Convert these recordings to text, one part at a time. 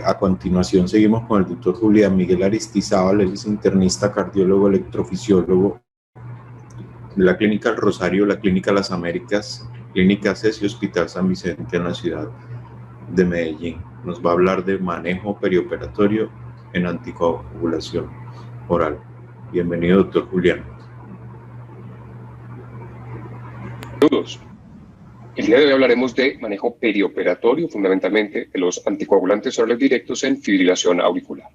A continuación seguimos con el doctor Julián Miguel Aristizábal, él es internista, cardiólogo, electrofisiólogo de la Clínica El Rosario, la Clínica Las Américas, Clínica CES y Hospital San Vicente en la ciudad de Medellín. Nos va a hablar de manejo perioperatorio en anticoagulación oral. Bienvenido, doctor Julián. Saludos. El día de hoy hablaremos de manejo perioperatorio, fundamentalmente de los anticoagulantes orales directos en fibrilación auricular.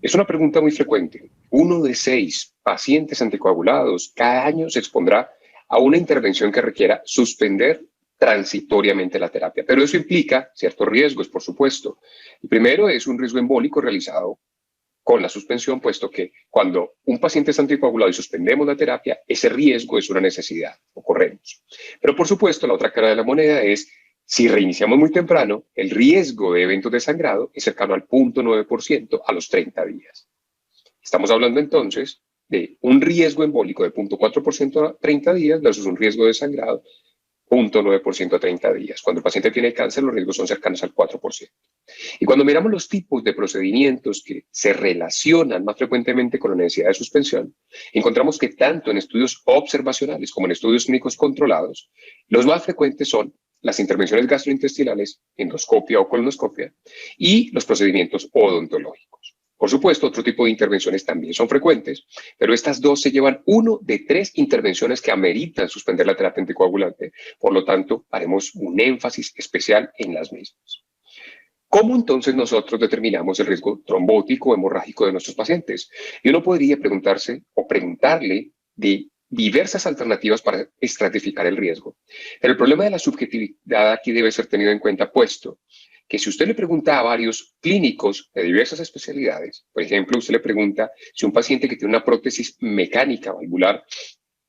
Es una pregunta muy frecuente. 1 de 6 pacientes anticoagulados cada año se expondrá a una intervención que requiera suspender transitoriamente la terapia. Pero eso implica ciertos riesgos, por supuesto. El primero es un riesgo embólico realizado con la suspensión, puesto que cuando un paciente es anticoagulado y suspendemos la terapia, ese riesgo es una necesidad, lo corremos. Pero por supuesto, la otra cara de la moneda es, si reiniciamos muy temprano, el riesgo de eventos de sangrado es cercano al 0.9% a los 30 días. Estamos hablando entonces de un riesgo embólico de 0.4% a 30 días versus un riesgo de sangrado 0.9% a 30 días. Cuando el paciente tiene cáncer, los riesgos son cercanos al 4%. Y cuando miramos los tipos de procedimientos que se relacionan más frecuentemente con la necesidad de suspensión, encontramos que tanto en estudios observacionales como en estudios clínicos controlados, los más frecuentes son las intervenciones gastrointestinales, endoscopia o colonoscopia, y los procedimientos odontológicos. Por supuesto, otro tipo de intervenciones también son frecuentes, pero estas dos se llevan 1 de 3 intervenciones que ameritan suspender la terapia anticoagulante. Por lo tanto, haremos un énfasis especial en las mismas. ¿Cómo entonces nosotros determinamos el riesgo trombótico o hemorrágico de nuestros pacientes? Y uno podría preguntarse o preguntarle de diversas alternativas para estratificar el riesgo. Pero el problema de la subjetividad aquí debe ser tenido en cuenta, puesto que si usted le pregunta a varios clínicos de diversas especialidades, por ejemplo, usted le pregunta si un paciente que tiene una prótesis mecánica valvular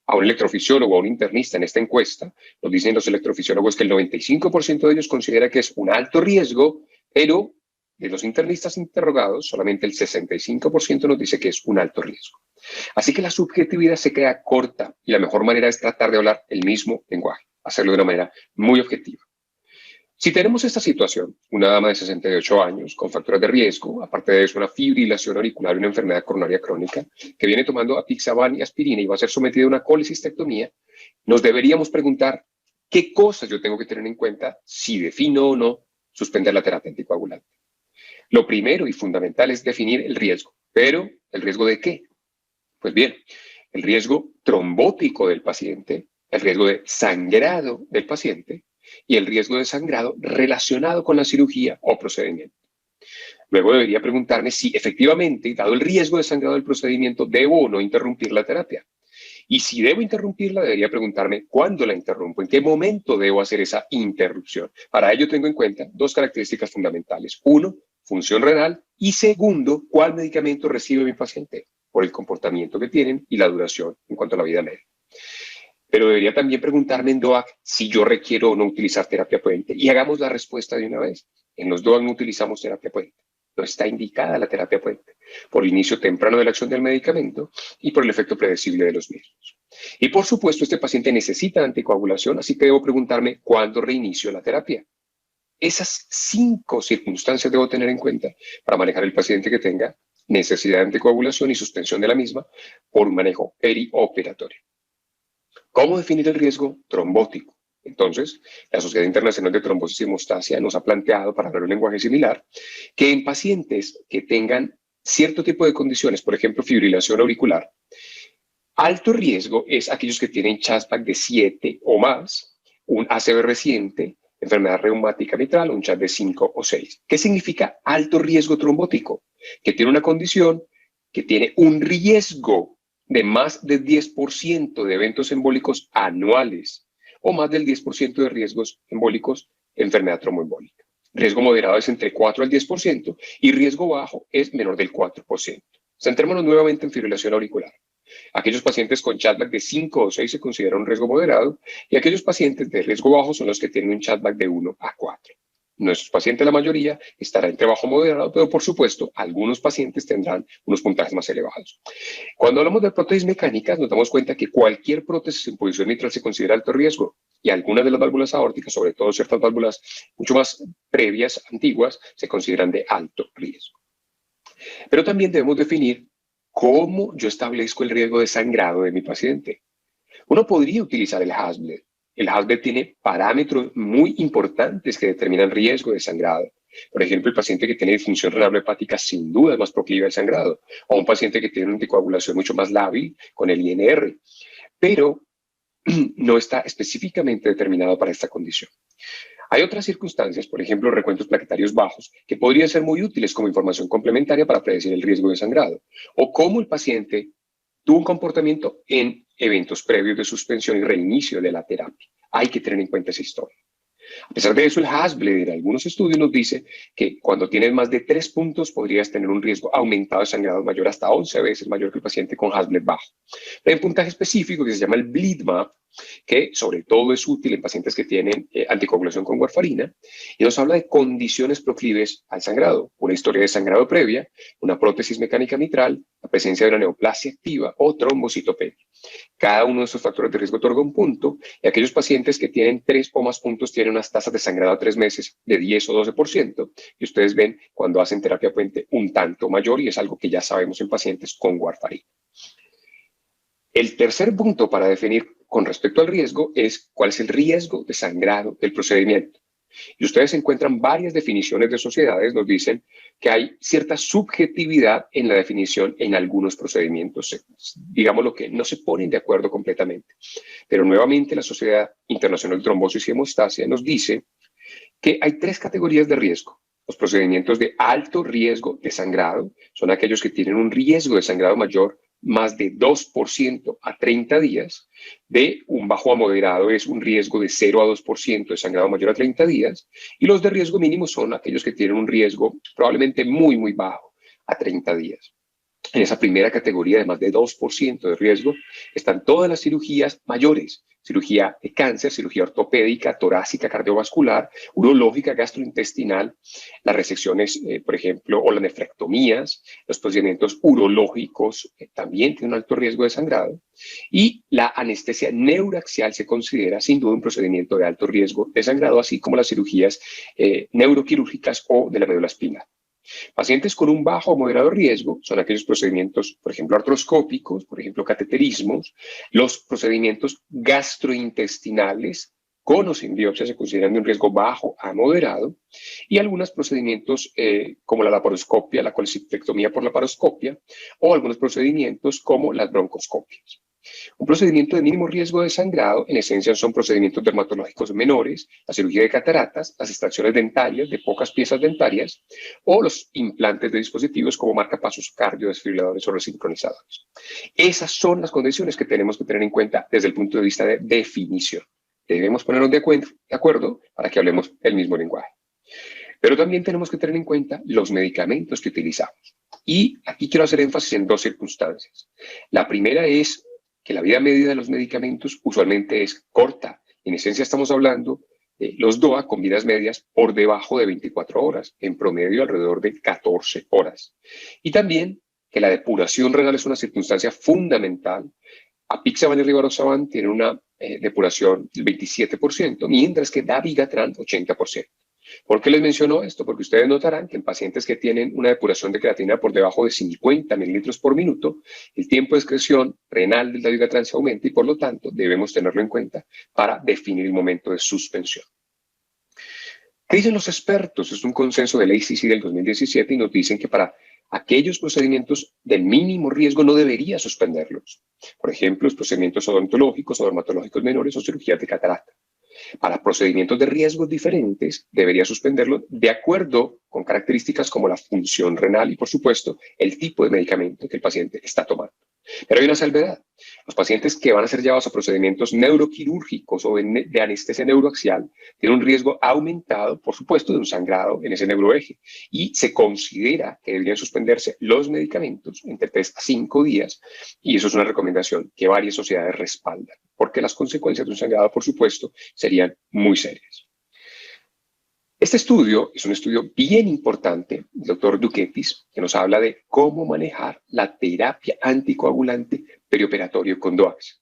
a un electrofisiólogo o a un internista en esta encuesta, nos dicen los electrofisiólogos que el 95% de ellos considera que es un alto riesgo, pero de los internistas interrogados, solamente el 65% nos dice que es un alto riesgo. Así que la subjetividad se queda corta y la mejor manera es tratar de hablar el mismo lenguaje, hacerlo de una manera muy objetiva. Si tenemos esta situación, una dama de 68 años con factores de riesgo, aparte de eso una fibrilación auricular y una enfermedad coronaria crónica, que viene tomando apixaban y aspirina y va a ser sometida a una colecistectomía, nos deberíamos preguntar qué cosas yo tengo que tener en cuenta si defino o no suspender la terapia anticoagulante. Lo primero y fundamental es definir el riesgo. ¿Pero el riesgo de qué? Pues bien, el riesgo trombótico del paciente, el riesgo de sangrado del paciente y el riesgo de sangrado relacionado con la cirugía o procedimiento. Luego debería preguntarme si efectivamente, dado el riesgo de sangrado del procedimiento, debo o no interrumpir la terapia. Y si debo interrumpirla, debería preguntarme cuándo la interrumpo, en qué momento debo hacer esa interrupción. Para ello tengo en cuenta 2 características fundamentales. 1, función renal y 2, cuál medicamento recibe mi paciente por el comportamiento que tienen y la duración en cuanto a la vida media. Pero debería también preguntarme en DOAC si yo requiero o no utilizar terapia puente. Y hagamos la respuesta de una vez. En los DOAC no utilizamos terapia puente. No está indicada la terapia puente por el inicio temprano de la acción del medicamento y por el efecto predecible de los mismos. Y por supuesto, este paciente necesita anticoagulación, así que debo preguntarme cuándo reinicio la terapia. Esas 5 circunstancias debo tener en cuenta para manejar el paciente que tenga necesidad de anticoagulación y suspensión de la misma por un manejo perioperatorio. ¿Cómo definir el riesgo trombótico? Entonces, la Sociedad Internacional de Trombosis y Hemostasia nos ha planteado, para hablar un lenguaje similar, que en pacientes que tengan cierto tipo de condiciones, por ejemplo, fibrilación auricular, alto riesgo es aquellos que tienen CHA2-VAC de 7 o más, un ACV reciente, enfermedad reumática mitral, un CHA de 5 o 6. ¿Qué significa alto riesgo trombótico? Que tiene una condición que tiene un riesgo de más del 10% de eventos embólicos anuales o más del 10% de riesgos embólicos de enfermedad tromboembólica. Riesgo moderado es entre 4 al 10% y riesgo bajo es menor del 4%. Centrémonos nuevamente en fibrilación auricular. Aquellos pacientes con CHA2-VAC de 5 o 6 se considera un riesgo moderado y aquellos pacientes de riesgo bajo son los que tienen un CHA2-VAC de 1 a 4. Nuestros pacientes, la mayoría, estará entre bajo moderado, pero por supuesto, algunos pacientes tendrán unos puntajes más elevados. Cuando hablamos de prótesis mecánicas, nos damos cuenta que cualquier prótesis en posición mitral se considera alto riesgo y algunas de las válvulas aórticas, sobre todo ciertas válvulas mucho más previas, antiguas, se consideran de alto riesgo. Pero también debemos definir cómo yo establezco el riesgo de sangrado de mi paciente. Uno podría utilizar el Hasbled. El Hasbled tiene parámetros muy importantes que determinan riesgo de sangrado. Por ejemplo, el paciente que tiene disfunción renal hepática sin duda es más proclive al sangrado, o un paciente que tiene una anticoagulación mucho más lábil con el INR, pero no está específicamente determinado para esta condición. Hay otras circunstancias, por ejemplo, recuentos plaquetarios bajos, que podrían ser muy útiles como información complementaria para predecir el riesgo de sangrado, o cómo el paciente tuvo un comportamiento en eventos previos de suspensión y reinicio de la terapia. Hay que tener en cuenta esa historia. A pesar de eso, el Hasbled en algunos estudios nos dice que cuando tienes más de 3 puntos podrías tener un riesgo aumentado de sangrado mayor hasta 11 veces mayor que el paciente con Hasbled bajo. Hay un puntaje específico que se llama el BleedMap, que sobre todo es útil en pacientes que tienen anticoagulación con warfarina, y nos habla de condiciones proclives al sangrado, una historia de sangrado previa, una prótesis mecánica mitral, la presencia de una neoplasia activa o trombocitopenia. Cada uno de estos factores de riesgo otorga un punto, y aquellos pacientes que tienen 3 o más puntos tienen unas tasas de sangrado a 3 meses de 10 o 12%, y ustedes ven cuando hacen terapia puente un tanto mayor, y es algo que ya sabemos en pacientes con warfarina. El tercer punto para definir con respecto al riesgo es cuál es el riesgo de sangrado del procedimiento. Y ustedes encuentran varias definiciones de sociedades, nos dicen que hay cierta subjetividad en la definición en algunos procedimientos, digamos lo que no se ponen de acuerdo completamente. Pero nuevamente la Sociedad Internacional de Trombosis y Hemostasia nos dice que hay 3 categorías de riesgo. Los procedimientos de alto riesgo de sangrado son aquellos que tienen un riesgo de sangrado mayor más de 2% a 30 días, de un bajo a moderado es un riesgo de 0 a 2% de sangrado mayor a 30 días, y los de riesgo mínimo son aquellos que tienen un riesgo probablemente muy, muy bajo a 30 días. En esa primera categoría de más de 2% de riesgo están todas las cirugías mayores, cirugía de cáncer, cirugía ortopédica, torácica, cardiovascular, urológica, gastrointestinal, las resecciones, por ejemplo, o las nefrectomías, los procedimientos urológicos también tienen un alto riesgo de sangrado, y la anestesia neuroaxial se considera sin duda un procedimiento de alto riesgo de sangrado, así como las cirugías neuroquirúrgicas o de la médula espinal. Pacientes con un bajo o moderado riesgo son aquellos procedimientos, por ejemplo, artroscópicos, por ejemplo, cateterismos, los procedimientos gastrointestinales con o sin biopsia se consideran de un riesgo bajo a moderado, y algunos procedimientos como la laparoscopia, la colcistectomía por laparoscopia, o algunos procedimientos como las broncoscopias. Un procedimiento de mínimo riesgo de sangrado, en esencia, son procedimientos dermatológicos menores, la cirugía de cataratas, las extracciones dentarias de pocas piezas dentarias o los implantes de dispositivos como marcapasos cardiodesfibriladores o resincronizadores. Esas son las condiciones que tenemos que tener en cuenta desde el punto de vista de definición. Debemos ponernos de acuerdo para que hablemos el mismo lenguaje. Pero también tenemos que tener en cuenta los medicamentos que utilizamos. Y aquí quiero hacer énfasis en 2 circunstancias. La primera es que la vida media de los medicamentos usualmente es corta. En esencia estamos hablando de los DOA con vidas medias por debajo de 24 horas, en promedio alrededor de 14 horas. Y también que la depuración renal es una circunstancia fundamental. Apixaban y rivaroxaban tienen una depuración del 27%, mientras que dabigatran 80%. ¿Por qué les menciono esto? Porque ustedes notarán que en pacientes que tienen una depuración de creatinina por debajo de 50 mililitros por minuto, el tiempo de excreción renal del dabigatran se aumenta y por lo tanto debemos tenerlo en cuenta para definir el momento de suspensión. ¿Qué dicen los expertos? Es un consenso del ACC del 2017 y nos dicen que para aquellos procedimientos de mínimo riesgo no debería suspenderlos. Por ejemplo, los procedimientos odontológicos o dermatológicos menores o cirugías de catarata. Para procedimientos de riesgos diferentes, debería suspenderlo de acuerdo con características como la función renal y, por supuesto, el tipo de medicamento que el paciente está tomando. Pero hay una salvedad. Los pacientes que van a ser llevados a procedimientos neuroquirúrgicos o de anestesia neuroaxial tienen un riesgo aumentado, por supuesto, de un sangrado en ese neuroeje. Y se considera que deberían suspenderse los medicamentos entre 3 a 5 días. Y eso es una recomendación que varias sociedades respaldan, porque las consecuencias de un sangrado, por supuesto, serían muy serias. Este estudio es un estudio bien importante del doctor Duquetis, que nos habla de cómo manejar la terapia anticoagulante perioperatorio con DOACs.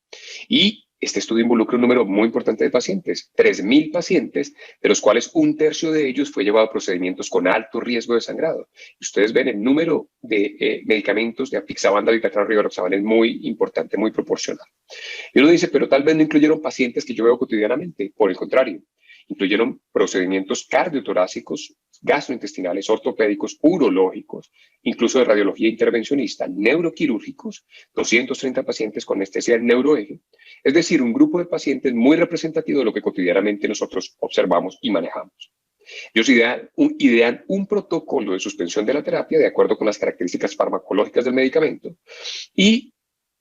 Y Este estudio involucra un número muy importante de pacientes, 3.000 pacientes, de los cuales un tercio de ellos fue llevado a procedimientos con alto riesgo de sangrado. Ustedes ven el número de medicamentos de apixaban, dabigatran, rivaroxaban es muy importante, muy proporcional. Y uno dice, pero tal vez no incluyeron pacientes que yo veo cotidianamente. Por el contrario, incluyeron procedimientos cardiotorácicos, gastrointestinales, ortopédicos, urológicos, incluso de radiología intervencionista, neuroquirúrgicos, 230 pacientes con anestesia del neuroeje. Es decir, un grupo de pacientes muy representativo de lo que cotidianamente nosotros observamos y manejamos. Ellos idean un protocolo de suspensión de la terapia de acuerdo con las características farmacológicas del medicamento y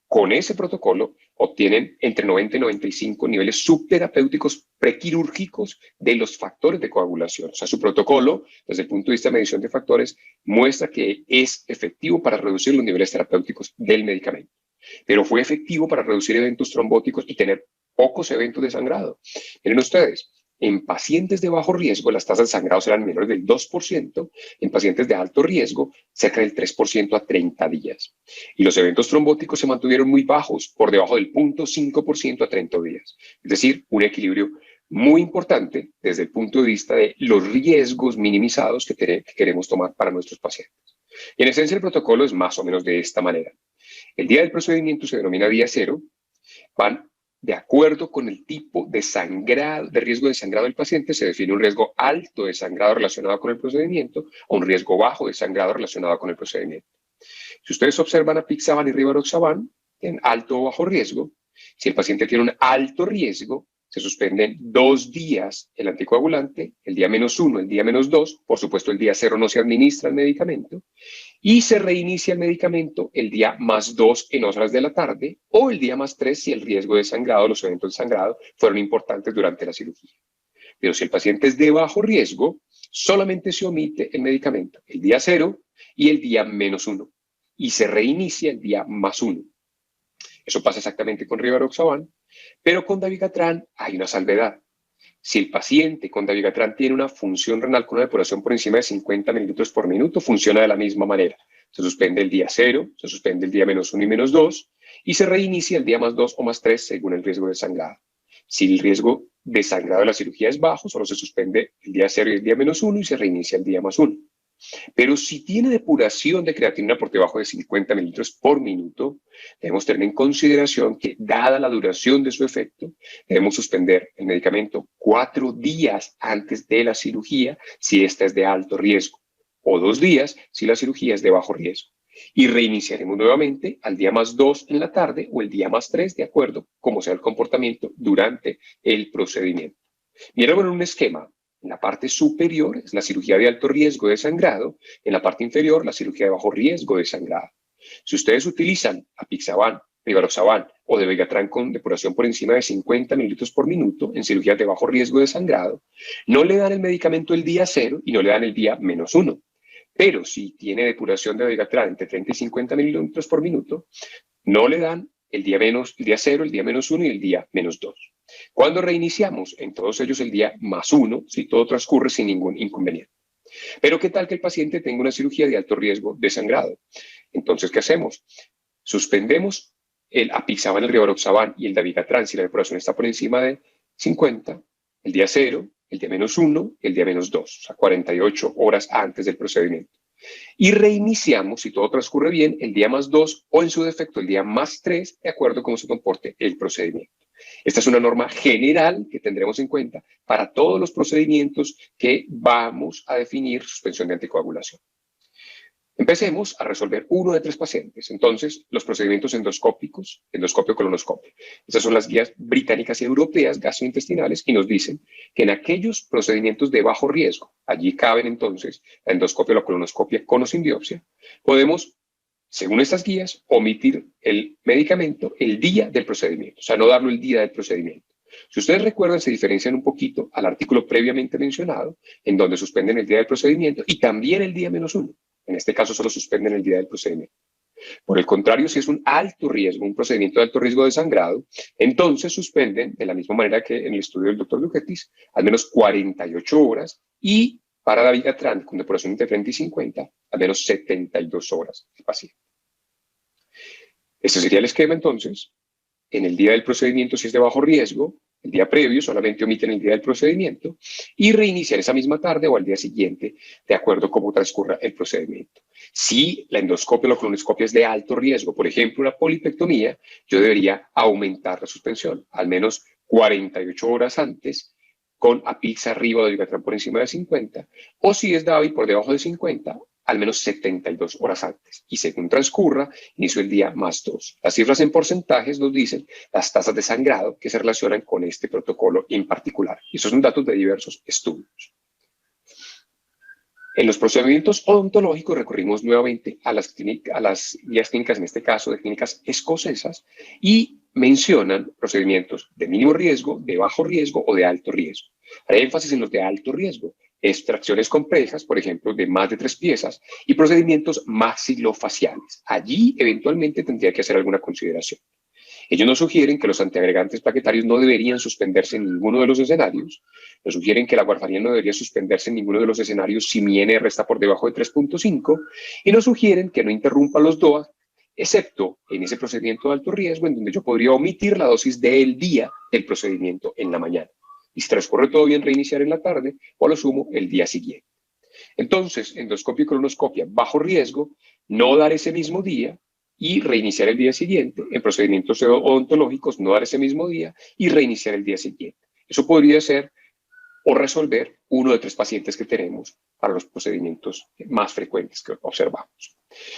con ese protocolo obtienen entre 90 y 95 niveles subterapéuticos prequirúrgicos de los factores de coagulación. O sea, su protocolo, desde el punto de vista de medición de factores, muestra que es efectivo para reducir los niveles terapéuticos del medicamento. Pero fue efectivo para reducir eventos trombóticos y tener pocos eventos de sangrado. Miren ustedes, en pacientes de bajo riesgo, las tasas de sangrado eran menores del 2%, en pacientes de alto riesgo, cerca del 3% a 30 días. Y los eventos trombóticos se mantuvieron muy bajos, por debajo del 0.5% a 30 días. Es decir, un equilibrio muy importante desde el punto de vista de los riesgos minimizados que queremos tomar para nuestros pacientes. Y en esencia el protocolo es más o menos de esta manera. El día del procedimiento se denomina día cero, van de acuerdo con el tipo de sangrado, de riesgo de sangrado del paciente, se define un riesgo alto de sangrado relacionado con el procedimiento o un riesgo bajo de sangrado relacionado con el procedimiento. Si ustedes observan apixaban y rivaroxaban en alto o bajo riesgo, si el paciente tiene un alto riesgo, se suspenden 2 días el anticoagulante, el día -1, el día -2, por supuesto el día 0 no se administra el medicamento, y se reinicia el medicamento el día +2 en horas de la tarde o el día +3 si el riesgo de sangrado, los eventos de sangrado fueron importantes durante la cirugía. Pero si el paciente es de bajo riesgo, solamente se omite el medicamento el día 0 y el día -1 y se reinicia el día +1. Eso pasa exactamente con rivaroxaban, pero con dabigatran hay una salvedad. Si el paciente con dabigatran tiene una función renal con una depuración por encima de 50 mililitros por minuto, funciona de la misma manera. Se suspende el día 0, se suspende el día -1 y -2 y se reinicia el día +2 o +3 según el riesgo de sangrado. Si el riesgo de sangrado de la cirugía es bajo, solo se suspende el día 0 y el día -1 y se reinicia el día +1. Pero si tiene depuración de creatinina por debajo de 50 mililitros por minuto, debemos tener en consideración que, dada la duración de su efecto, debemos suspender el medicamento 4 días antes de la cirugía si esta es de alto riesgo, o 2 días si la cirugía es de bajo riesgo. Y reiniciaremos nuevamente al día +2 en la tarde o el día +3, de acuerdo como sea el comportamiento durante el procedimiento. Miremos en un esquema. En la parte superior es la cirugía de alto riesgo de sangrado, en la parte inferior la cirugía de bajo riesgo de sangrado. Si ustedes utilizan apixaban, rivaroxaban o dabigatran con depuración por encima de 50 mililitros por minuto en cirugías de bajo riesgo de sangrado, no le dan el medicamento el día 0 y no le dan el día -1. Pero si tiene depuración de dabigatran entre 30 y 50 mililitros por minuto, no le dan el día 0, el día -1 y el día -2. Cuando reiniciamos en todos ellos el día +1, si todo transcurre sin ningún inconveniente. Pero ¿qué tal que el paciente tenga una cirugía de alto riesgo de sangrado? Entonces, ¿qué hacemos? Suspendemos el apixaban, el rivaroxaban y el dabigatran si la depuración está por encima de 50, el día 0, el día -1 y el día -2, o sea, 48 horas antes del procedimiento. Y reiniciamos, si todo transcurre bien, el día +2 o en su defecto el día +3, de acuerdo a cómo se comporte el procedimiento. Esta es una norma general que tendremos en cuenta para todos los procedimientos que vamos a definir suspensión de anticoagulación. Empecemos a resolver uno de 3 pacientes. Entonces, los procedimientos endoscópicos, endoscopio, colonoscopio. Estas son las guías británicas y europeas gastrointestinales y nos dicen que en aquellos procedimientos de bajo riesgo, allí caben entonces la endoscopia o la colonoscopia con o sin biopsia, podemos, según estas guías, omitir el medicamento el día del procedimiento, o sea, no darlo el día del procedimiento. Si ustedes recuerdan, se diferencian un poquito al artículo previamente mencionado, en donde suspenden el día del procedimiento y también el día -1. En este caso solo suspenden el día del procedimiento. Por el contrario, si es un alto riesgo, un procedimiento de alto riesgo de sangrado, entonces suspenden, de la misma manera que en el estudio del Dr. Duquetis, al menos 48 horas y para dabigatran con depuración entre 30 y 50, al menos 72 horas el paciente. Este sería el esquema entonces. en el día del procedimiento si es de bajo riesgo, el día previo solamente omiten el día del procedimiento, y reiniciar esa misma tarde o al día siguiente, de acuerdo a cómo transcurra el procedimiento. Si la endoscopia o la colonoscopia es de alto riesgo, por ejemplo, una polipectomía, yo debería aumentar la suspensión, al menos 48 horas antes, con APIX arriba o Dabigatran por encima de 50, o si es Dabi por debajo de 50, al menos 72 horas antes. Y según transcurra, inicio el día más 2. Las cifras en porcentajes nos dicen las tasas de sangrado que se relacionan con este protocolo en particular. Y esos son datos de diversos estudios. En los procedimientos odontológicos recurrimos nuevamente a las guías clínicas, en este caso de clínicas escocesas, y mencionan procedimientos de mínimo riesgo, de bajo riesgo o de alto riesgo. Haré énfasis en los de alto riesgo, extracciones complejas, por ejemplo, de más de 3 piezas, y procedimientos maxilofaciales. Allí, eventualmente, tendría que hacer alguna consideración. Ellos nos sugieren que los antiagregantes plaquetarios no deberían suspenderse en ninguno de los escenarios. Nos sugieren que la warfarina no debería suspenderse en ninguno de los escenarios si mi NR está por debajo de 3.5. Y nos sugieren que no interrumpa los DOA, excepto en ese procedimiento de alto riesgo, en donde yo podría omitir la dosis del día del procedimiento en la mañana. Y si transcurre todo bien, reiniciar en la tarde o a lo sumo el día siguiente. Entonces, endoscopia y colonoscopia bajo riesgo, no dar ese mismo día y reiniciar el día siguiente. En procedimientos odontológicos, no dar ese mismo día y reiniciar el día siguiente. Eso podría ser o resolver uno de 3 pacientes que tenemos para los procedimientos más frecuentes que observamos.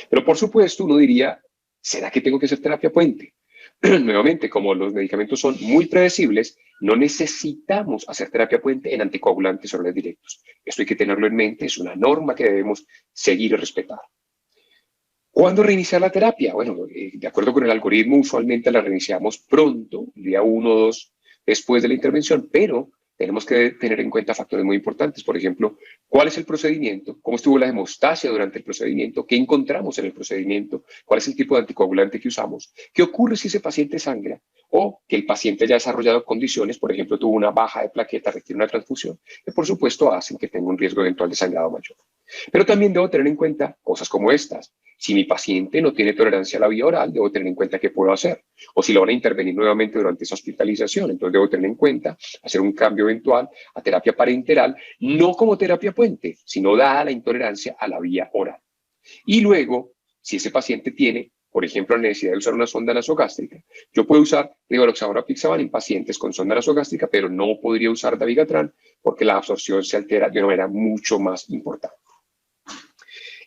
Pero por supuesto, uno diría, ¿será que tengo que hacer terapia puente? Nuevamente, como los medicamentos son muy predecibles, no necesitamos hacer terapia puente en anticoagulantes orales directos. Esto hay que tenerlo en mente, es una norma que debemos seguir y respetar. ¿Cuándo reiniciar la terapia? Bueno, de acuerdo con el algoritmo, usualmente la reiniciamos pronto, el día 1 o 2 después de la intervención, pero tenemos que tener en cuenta factores muy importantes. Por ejemplo, ¿cuál es el procedimiento? ¿Cómo estuvo la hemostasia durante el procedimiento? ¿Qué encontramos en el procedimiento? ¿Cuál es el tipo de anticoagulante que usamos? ¿Qué ocurre si ese paciente sangra? O que el paciente haya desarrollado condiciones, por ejemplo, tuvo una baja de plaquetas, requiere una transfusión, que por supuesto hacen que tenga un riesgo eventual de sangrado mayor. Pero también debo tener en cuenta cosas como estas. Si mi paciente no tiene tolerancia a la vía oral, debo tener en cuenta qué puedo hacer. O si lo van a intervenir nuevamente durante esa hospitalización, entonces debo tener en cuenta hacer un cambio eventual a terapia parenteral, no como terapia puente, sino dada la intolerancia a la vía oral. Y luego, si ese paciente tiene, por ejemplo, la necesidad de usar una sonda nasogástrica, yo puedo usar rivaroxaban o apixaban en pacientes con sonda nasogástrica, pero no podría usar dabigatran porque la absorción se altera de una manera mucho más importante.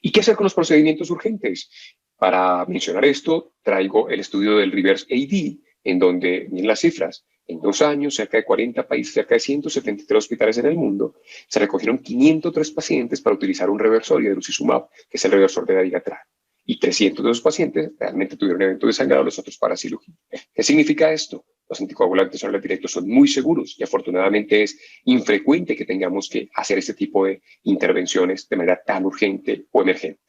¿Y qué hacer con los procedimientos urgentes? Para mencionar esto, traigo el estudio del Reverse AD, en donde, miren las cifras, en 2 años, cerca de 40 países, cerca de 173 hospitales en el mundo, se recogieron 503 pacientes para utilizar un reversorio de lucizumab, que es el reversor de dabigatran. Y 300 de esos pacientes realmente tuvieron eventos de sangrado, los otros para cirugía. ¿Qué significa esto? Los anticoagulantes orales directos son muy seguros y afortunadamente es infrecuente que tengamos que hacer este tipo de intervenciones de manera tan urgente o emergente.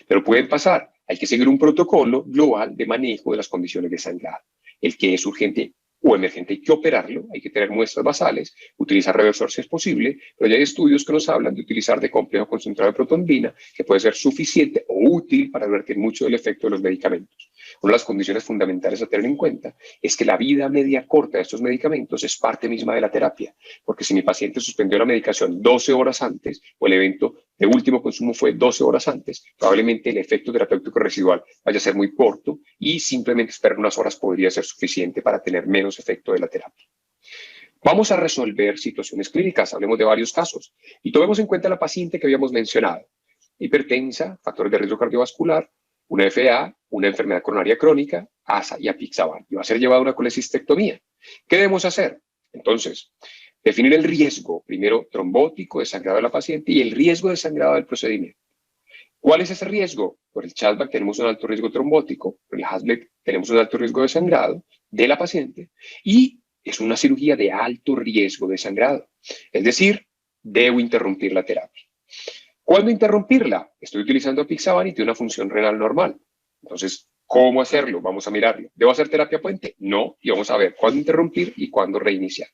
Pero pueden pasar. Hay que seguir un protocolo global de manejo de las condiciones de sangrado. El que es urgente o emergente hay que operarlo, hay que tener muestras basales, utilizar reversor si es posible, pero ya hay estudios que nos hablan de utilizar de complejo concentrado de protonvina, que puede ser suficiente o útil para revertir mucho del efecto de los medicamentos. Una de las condiciones fundamentales a tener en cuenta es que la vida media corta de estos medicamentos es parte misma de la terapia, porque si mi paciente suspendió la medicación 12 horas antes o el evento de último consumo fue 12 horas antes, probablemente el efecto terapéutico residual vaya a ser muy corto y simplemente esperar unas horas podría ser suficiente para tener menos efecto de la terapia. Vamos a resolver situaciones clínicas, hablemos de varios casos y tomemos en cuenta la paciente que habíamos mencionado. Hipertensa, factores de riesgo cardiovascular, una FA, una enfermedad coronaria crónica, ASA y apixaban. Y va a ser llevada a una colecistectomía. ¿Qué debemos hacer? Entonces, definir el riesgo, primero trombótico de sangrado de la paciente y el riesgo de sangrado del procedimiento. ¿Cuál es ese riesgo? Por el Chatback tenemos un alto riesgo trombótico, por el Haslet tenemos un alto riesgo de sangrado de la paciente y es una cirugía de alto riesgo de sangrado. Es decir, debo interrumpir la terapia. ¿Cuándo interrumpirla? Estoy utilizando apixaban y tiene una función renal normal. Entonces, ¿cómo hacerlo? Vamos a mirarlo. ¿Debo hacer terapia puente? No, y vamos a ver cuándo interrumpir y cuándo reiniciar.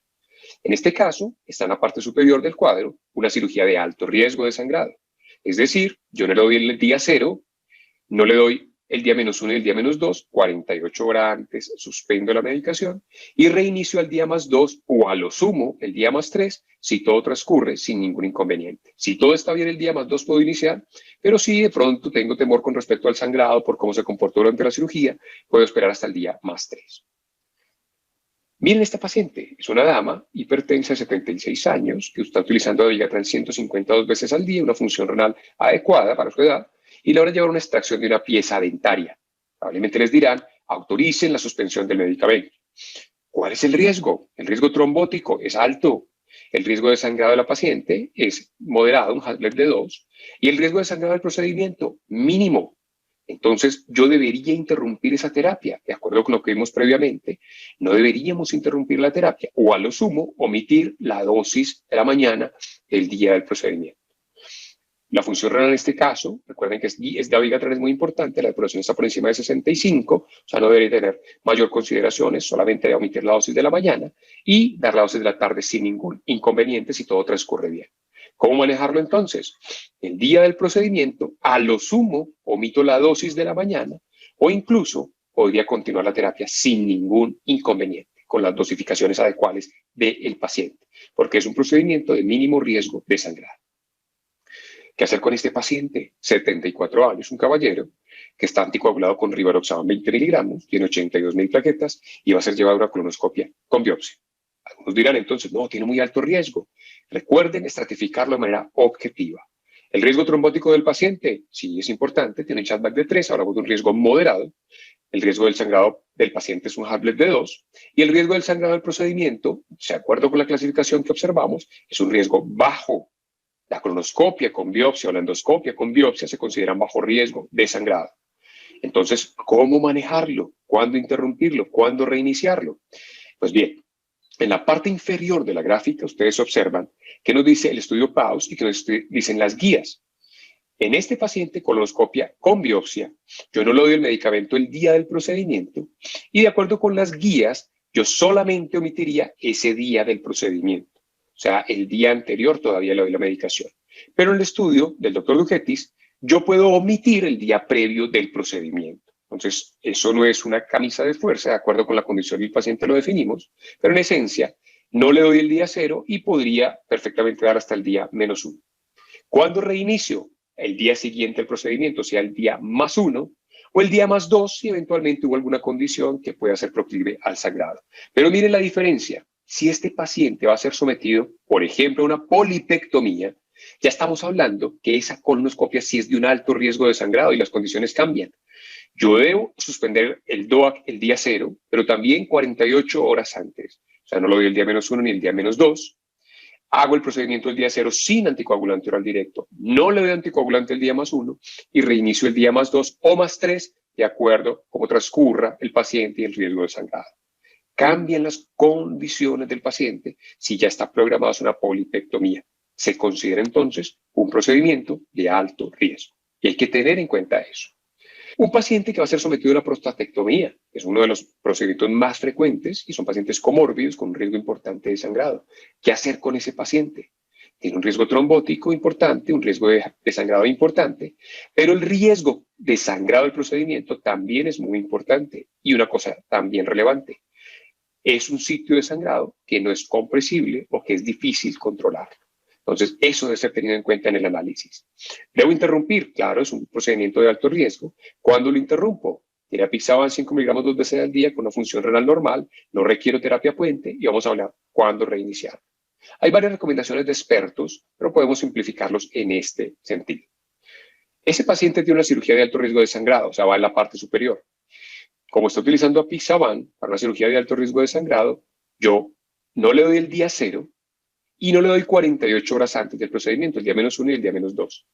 En este caso, está en la parte superior del cuadro una cirugía de alto riesgo de sangrado. Es decir, yo no le doy el día 0, no le doy el día -1 y el día -2, 48 horas antes suspendo la medicación y reinicio al día +2 o a lo sumo el día +3 si todo transcurre sin ningún inconveniente. Si todo está bien el día +2 puedo iniciar, pero si de pronto tengo temor con respecto al sangrado por cómo se comportó durante la cirugía, puedo esperar hasta el día +3. Miren esta paciente, es una dama hipertensa de 76 años que está utilizando Dabigatran 152 veces al día, una función renal adecuada para su edad, y le van a llevar una extracción de una pieza dentaria. Probablemente les dirán, autoricen la suspensión del medicamento. ¿Cuál es el riesgo? El riesgo trombótico es alto. El riesgo de sangrado de la paciente es moderado, un Haslet de 2, y el riesgo de sangrado del procedimiento mínimo. Entonces, yo debería interrumpir esa terapia, de acuerdo con lo que vimos previamente. No deberíamos interrumpir la terapia o a lo sumo omitir la dosis de la mañana del día del procedimiento. La función renal en este caso, recuerden que es Dabigatran es muy importante, la depuración está por encima de 65, o sea, no debería tener mayor consideraciones, solamente de omitir la dosis de la mañana y dar la dosis de la tarde sin ningún inconveniente si todo transcurre bien. ¿Cómo manejarlo entonces? El día del procedimiento, a lo sumo, omito la dosis de la mañana o incluso podría continuar la terapia sin ningún inconveniente, con las dosificaciones adecuadas del paciente, porque es un procedimiento de mínimo riesgo de sangrado. ¿Qué hacer con este paciente? 74 años, un caballero, que está anticoagulado con rivaroxaban 20 miligramos, tiene 82.000 plaquetas y va a ser llevado a una colonoscopia con biopsia. Algunos dirán entonces, no, tiene muy alto riesgo. Recuerden estratificarlo de manera objetiva. El riesgo trombótico del paciente, sí es importante, tiene un chatback de 3, hablamos de un riesgo moderado. El riesgo del sangrado del paciente es un Haslet de 2 y el riesgo del sangrado del procedimiento, de acuerdo con la clasificación que observamos, es un riesgo bajo. La colonoscopia con biopsia o la endoscopia con biopsia se consideran bajo riesgo de sangrado. Entonces, ¿cómo manejarlo? ¿Cuándo interrumpirlo? ¿Cuándo reiniciarlo? Pues bien, en la parte inferior de la gráfica ustedes observan que nos dice el estudio PAUS y que nos dicen las guías. En este paciente colonoscopia con biopsia, yo no le doy el medicamento el día del procedimiento y de acuerdo con las guías, yo solamente omitiría ese día del procedimiento. O sea, el día anterior todavía le doy la medicación. Pero en el estudio del doctor Dugetis, yo puedo omitir el día previo del procedimiento. Entonces, eso no es una camisa de fuerza, de acuerdo con la condición del paciente lo definimos, pero en esencia, no le doy el día 0 y podría perfectamente dar hasta el día -1. ¿Cuándo reinicio? El día siguiente al procedimiento, sea el día +1 o el día +2 si eventualmente hubo alguna condición que pueda ser proclive al sangrado. Pero miren la diferencia. Si este paciente va a ser sometido, por ejemplo, a una polipectomía, ya estamos hablando que esa colonoscopia sí es de un alto riesgo de sangrado y las condiciones cambian. Yo debo suspender el DOAC el día 0, pero también 48 horas antes. O sea, no lo doy el día -1 ni el día -2. Hago el procedimiento el día 0 sin anticoagulante oral directo. No le doy anticoagulante el día +1 y reinicio el día +2 o +3 de acuerdo cómo transcurra el paciente y el riesgo de sangrado. Cambian las condiciones del paciente si ya está programada una polipectomía. Se considera entonces un procedimiento de alto riesgo y hay que tener en cuenta eso. Un paciente que va a ser sometido a una prostatectomía es uno de los procedimientos más frecuentes y son pacientes comórbidos con un riesgo importante de sangrado. ¿Qué hacer con ese paciente? Tiene un riesgo trombótico importante, un riesgo de sangrado importante, pero el riesgo de sangrado del procedimiento también es muy importante y una cosa también relevante. Es un sitio de sangrado que no es compresible o que es difícil controlar. Entonces, eso debe ser tenido en cuenta en el análisis. ¿Debo interrumpir? Claro, es un procedimiento de alto riesgo. ¿Cuándo lo interrumpo? Tiene Apixaban 5 miligramos 2 veces al día con una función renal normal, no requiero terapia puente y vamos a hablar cuándo reiniciar. Hay varias recomendaciones de expertos, pero podemos simplificarlos en este sentido. Ese paciente tiene una cirugía de alto riesgo de sangrado, o sea, va en la parte superior. Como está utilizando Apixaban para una cirugía de alto riesgo de sangrado, yo no le doy el día 0 y no le doy 48 horas antes del procedimiento, el día -1 y el día -2.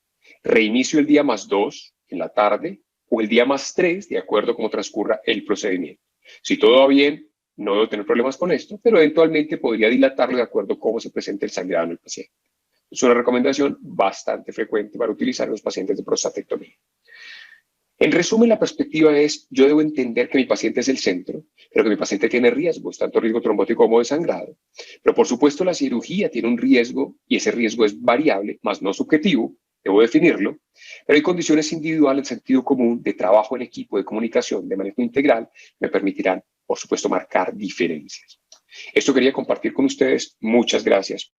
Reinicio el día +2 en la tarde o el día +3 de acuerdo a cómo transcurra el procedimiento. Si todo va bien, no debo tener problemas con esto, pero eventualmente podría dilatarlo de acuerdo a cómo se presenta el sangrado en el paciente. Es una recomendación bastante frecuente para utilizar en los pacientes de prostatectomía. En resumen, la perspectiva es, yo debo entender que mi paciente es el centro, pero que mi paciente tiene riesgos, tanto riesgo trombótico como de sangrado. Pero por supuesto la cirugía tiene un riesgo y ese riesgo es variable, más no subjetivo, debo definirlo, pero hay condiciones individuales, sentido común, de trabajo en equipo, de comunicación, de manejo integral, me permitirán, por supuesto, marcar diferencias. Esto quería compartir con ustedes. Muchas gracias.